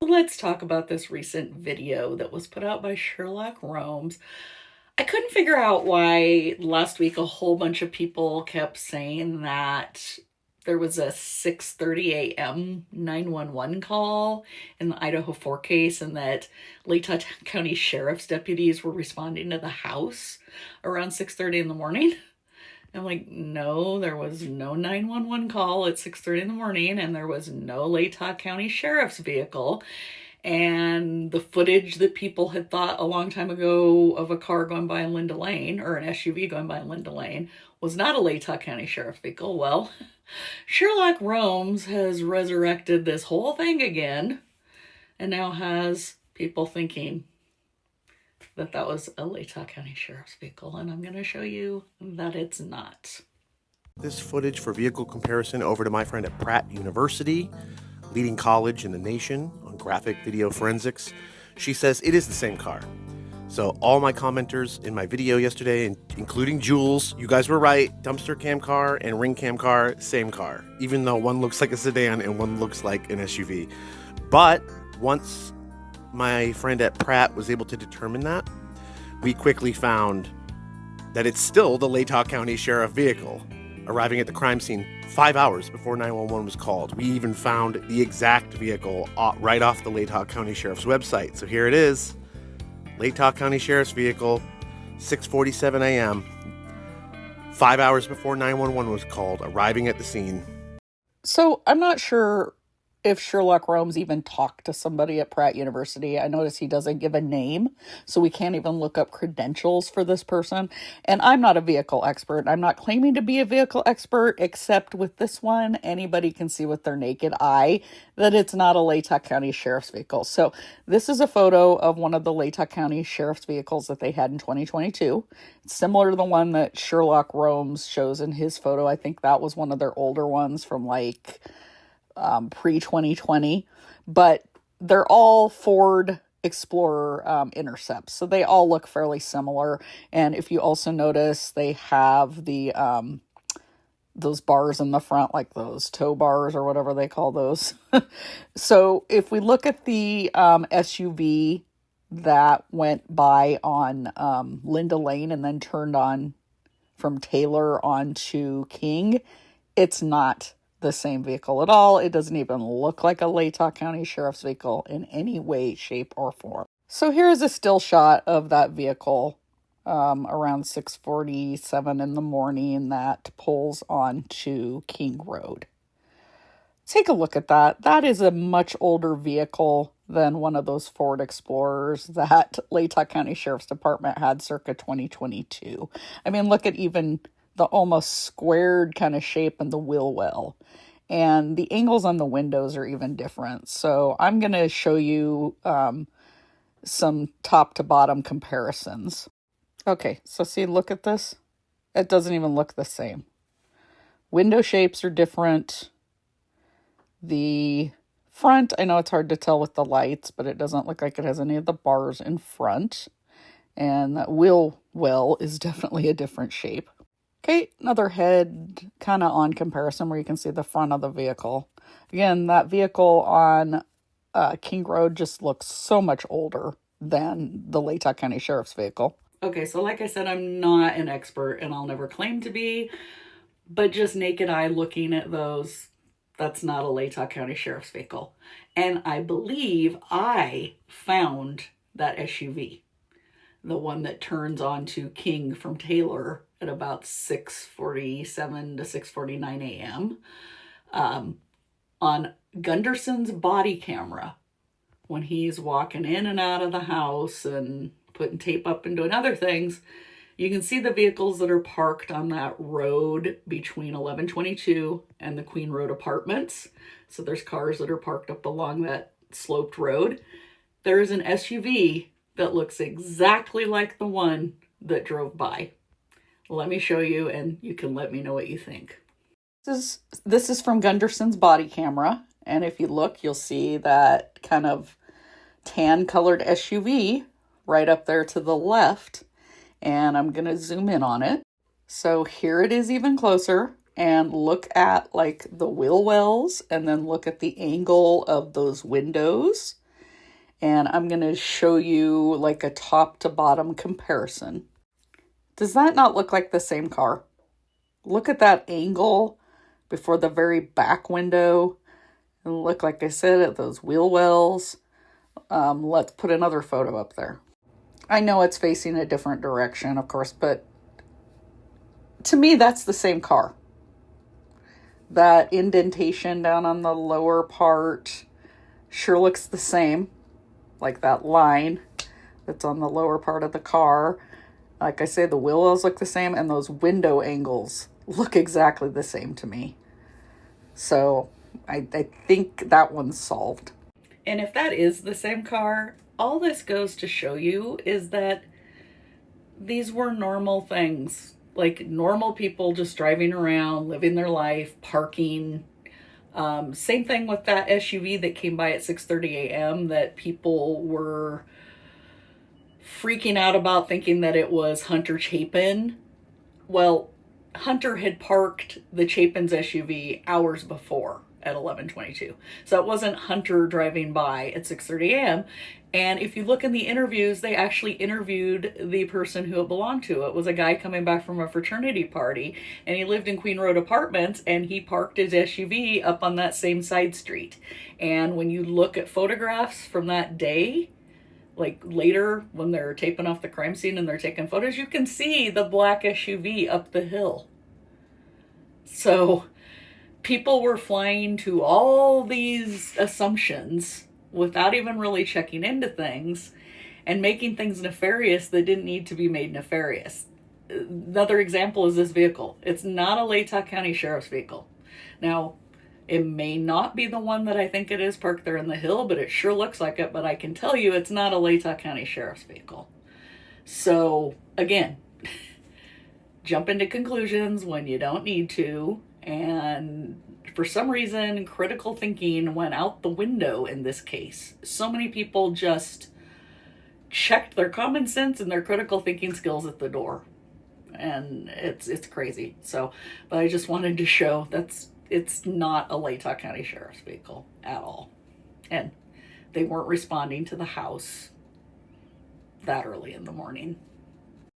let's talk about this recent video that was put out by Sherlock Holmes. I couldn't figure out why last week a whole bunch of people kept saying that there was a 6:30 a.m. 911 call in the Idaho 4 case and that Latah County Sheriff's deputies were responding to the house around 6:30 in the morning. I'm like, no, there was no 911 call at 6:30 in the morning, and there was no Latah County Sheriff's vehicle. And the footage that people had thought a long time ago of a car going by in Linda Lane, or an SUV going by in Linda Lane, was not a Latah County Sheriff's vehicle. Well, Sherlock Holmes has resurrected this whole thing again, and now has people thinking that was a Latah County Sheriff's vehicle, and I'm going to show you that it's not. This footage for vehicle comparison over to my friend at Pratt University, leading college in the nation on graphic video forensics. She says it is the same car. So all my commenters in my video yesterday, including Jules, you guys were right. Dumpster cam car and ring cam car, same car, even though one looks like a sedan and one looks like an SUV. But once my friend at Pratt was able to determine that, we quickly found that it's still the Latah County Sheriff vehicle, arriving at the crime scene 5 hours before 911 was called. We even found the exact vehicle right off the Latah County Sheriff's website. So here it is, Latah County Sheriff's vehicle, 6:47 a.m., 5 hours before 911 was called, arriving at the scene. So I'm not sure if Sherlock Holmes even talked to somebody at Pratt University. I notice he doesn't give a name, so we can't even look up credentials for this person. And I'm not a vehicle expert. I'm not claiming to be a vehicle expert, except with this one, anybody can see with their naked eye that it's not a Latah County Sheriff's vehicle. So this is a photo of one of the Latah County Sheriff's vehicles that they had in 2022. It's similar to the one that Sherlock Holmes shows in his photo. I think that was one of their older ones from like pre-2020, but they're all Ford Explorer Intercepts, so they all look fairly similar. And if you also notice, they have the those bars in the front, like those tow bars or whatever they call those. So if we look at the SUV that went by on Linda Lane and then turned on from Taylor onto King, it's not the same vehicle at all. It doesn't even look like a Latah County Sheriff's vehicle in any way, shape, or form. So here's a still shot of that vehicle around 6:47 in the morning that pulls onto King Road. Take a look at that. That is a much older vehicle than one of those Ford Explorers that Latah County Sheriff's Department had circa 2022. I mean, look at even the almost squared kind of shape in the wheel well. And the angles on the windows are even different. So I'm going to show you some top to bottom comparisons. Okay, so see, look at this. It doesn't even look the same. Window shapes are different. The front, I know it's hard to tell with the lights, but it doesn't look like it has any of the bars in front. And that wheel well is definitely a different shape. Okay, another head kind of on comparison where you can see the front of the vehicle. Again, that vehicle on King Road just looks so much older than the Latah County Sheriff's vehicle. Okay, so like I said, I'm not an expert and I'll never claim to be, but just naked eye looking at those, that's not a Latah County Sheriff's vehicle. And I believe I found that SUV, the one that turns onto King from Taylor at about 6:47 to 6:49 a.m. On Gunderson's body camera when he's walking in and out of the house and putting tape up and doing other things. You can see the vehicles that are parked on that road between 1122 and the Queen Road Apartments. So there's cars that are parked up along that sloped road. There is an SUV that looks exactly like the one that drove by. Let me show you and you can let me know what you think. This is from Gunderson's body camera. And if you look, you'll see that kind of tan colored SUV right up there to the left. And I'm going to zoom in on it. So here it is even closer. And look at like the wheel wells and then look at the angle of those windows. and I'm going to show you like a top to bottom comparison. Does that not look like the same car? Look at that angle before the very back window. And look, like I said, at those wheel wells. Let's put another photo up there. I know it's facing a different direction, of course, but to me, that's the same car. That indentation down on the lower part sure looks the same, like that line that's on the lower part of the car. Like I say, the wheel wells look the same, and those window angles look exactly the same to me. So I think that one's solved. And if that is the same car, all this goes to show you is that these were normal things. Like normal people just driving around, living their life, parking. Same thing with that SUV that came by at 6:30 a.m. that people were freaking out about, thinking that it was Hunter Chapin. Well, Hunter had parked the Chapin's SUV hours before at 11:22. So it wasn't Hunter driving by at 6:30 a.m. And if you look in the interviews, they actually interviewed the person who it belonged to. It was a guy coming back from a fraternity party, and he lived in Queen Road Apartments, and he parked his SUV up on that same side street. And when you look at photographs from that day, like later when they're taping off the crime scene and they're taking photos, you can see the black SUV up the hill. So people were flying to all these assumptions without even really checking into things and making things nefarious that didn't need to be made nefarious. Another example is this vehicle. It's not a Latah County Sheriff's vehicle. Now, it may not be the one that I think it is parked there in the hill, but it sure looks like it. But I can tell you it's not a Latah County Sheriff's vehicle. So, again, jump into conclusions when you don't need to. And for some reason, critical thinking went out the window in this case. So many people just checked their common sense and their critical thinking skills at the door. And it's crazy. So, but I just wanted to show it's not a Latah County Sheriff's vehicle at all. And they weren't responding to the house that early in the morning.